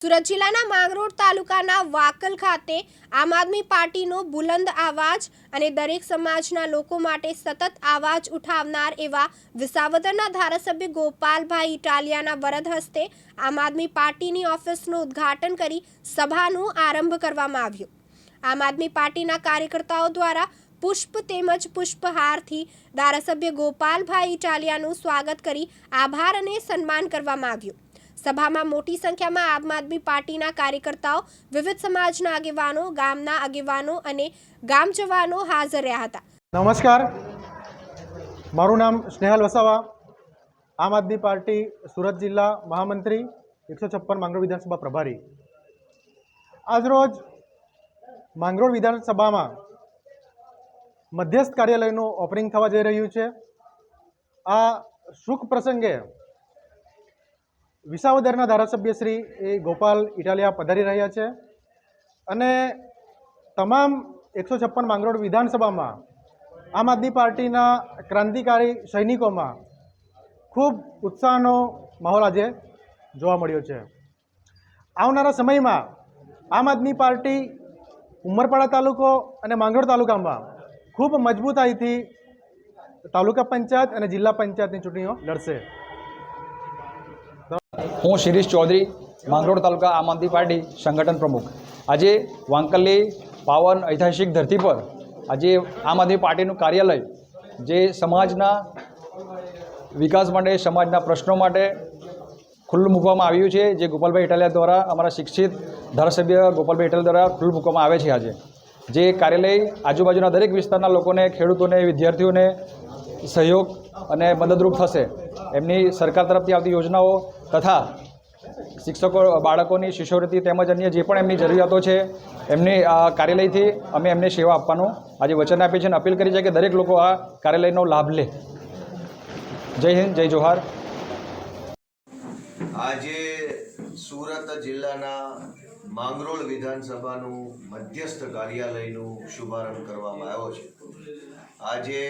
સુરત જિલ્લાના માંગરોળ તાલુકાના વાકલ ખાતે આમ આદમી પાર્ટીનો બુલંદ અવાજ અને દરેક સમાજના લોકો માટે સતત અવાજ ઉઠાવનાર એવા વિસાવદરના ધારાસભ્ય ગોપાલભાઈ ઇટાલિયાના વરદ હસ્તે આમ આદમી પાર્ટીની ઓફિસનું ઉદ્ઘાટન કરી સભાનો આરંભ કરવામાં આવ્યો। આમ આદમી પાર્ટીના કાર્યકર્તાઓ દ્વારા પુષ્પ તેમજ પુષ્પહારથી ધારાસભ્ય ગોપાલભાઈ ઇટાલિયાનું સ્વાગત કરી આભાર અને સન્માન કરવામાં આવ્યું। સભામાં મોટી સંખ્યામાં આમ આદમી પાર્ટીના કાર્યકર્તાઓ, વિવિધ સમાજના આગેવાનો, ગામના આગેવાનો અને ગામજવાનો હાજર રહ્યા હતા। નમસ્કાર, મારું નામ સ્નેહલ વસાવા, આમ આદમી પાર્ટી સુરત જિલ્લા મહામંત્રી, 156 માંગરોળ વિધાનસભા પ્રભારી। આજરોજ માંગરોળ વિધાનસભામાં મધ્યસ્થ કાર્યાલયનું ઓપનિંગ થવા જઈ રહ્યું છે। આ શુભ પ્રસંગે વિસાવદરના ધારાસભ્ય શ્રી ગોપાલ ઇટાલિયા પધારી રહ્યા છે અને તમામ 156 માંગરોળ વિધાનસભામાં આમ આદમી પાર્ટીના ક્રાંતિકારી સૈનિકોમાં ખૂબ ઉત્સાહનો માહોલ આજે જોવા મળ્યો છે। આવનારા સમયમાં આમ આદમી પાર્ટી ઉમરપાડા તાલુકો અને માંગરોળ તાલુકામાં ખૂબ મજબૂતાઈથી તાલુકા પંચાયત અને જિલ્લા પંચાયતની ચૂંટણીઓ લડશે। હું શિરીષ ચૌધરી, માંગરોળ તાલુકા આમ આદમી પાર્ટી સંગઠન પ્રમુખ। આજે વાંકલની પાવન ઐતિહાસિક ધરતી પર આજે આમ આદમી પાર્ટીનું કાર્યાલય જે સમાજના વિકાસ માટે, સમાજના પ્રશ્નો માટે ખુલ્લું મૂકવામાં આવ્યું છે, જે ગોપાલભાઈ ઇટાલિયા દ્વારા, અમારા શિક્ષિત ધારાસભ્ય ગોપાલભાઈ ઇટાલિયા દ્વારા ખુલ્લું મૂકવામાં આવે છે। આજે જે કાર્યાલય આજુબાજુના દરેક વિસ્તારના લોકોને, ખેડૂતોને, વિદ્યાર્થીઓને સહયોગ અને મદદરૂપ થશે। એમની સરકાર તરફથી આવતી યોજનાઓ તથા શિક્ષકો, બાળકોની શિષ્યવૃત્તિ તેમજ અન્ય જે પણ એમની જરૂરિયાતો છે, એમની કાર્યાલયથી અમે એમને સેવા આપવાનું આજે વચન આપીએ છીએ અને અપીલ કરી છે કે દરેક લોકો આ કાર્યાલયનો લાભ લે। જય હિન્દ, જય જોહાર। આજે સુરત જિલ્લાના માંગરોળ વિધાનસભાનું મધ્યસ્થ કાર્યાલયનું શુભારંભ કરવામાં આવ્યો છે। આજે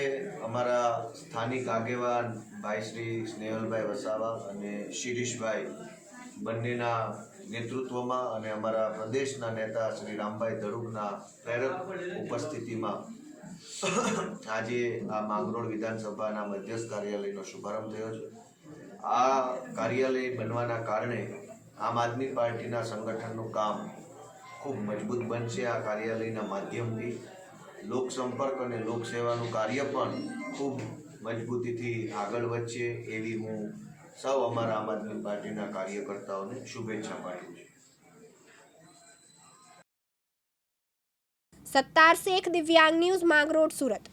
અમારા સ્થાનિક આગેવાન ભાઈ શ્રી સ્નેહલભાઈ વસાવા અને શિરીષભાઈ બંનેના નેતૃત્વમાં અને અમારા પ્રદેશના નેતા શ્રી રામભાઈ ધડુકના પ્રેરક ઉપસ્થિતિમાં આજે આ માંગરોળ વિધાનસભાના મધ્યસ્થ કાર્યાલયનો શુભારંભ થયો છે। આ કાર્યાલય બનવાના કારણે આમ આદમી પાર્ટીના સંગઠનનું કામ ખૂબ મજબૂત બનશે। આ કાર્યાલયના માધ્યમથી લોકસંપર્ક અને લોકસેવાનું કાર્ય પણ ખૂબ મજબૂતીથી આગળ વધશે એવી હું સૌ અમારા આમ આદમી પાર્ટીના કાર્યકર્તાઓને શુભેચ્છા પાઠવું છું। સત્તાર શેખ, દિવ્યાંગ ન્યૂઝ, માંગરોળ, સુરત।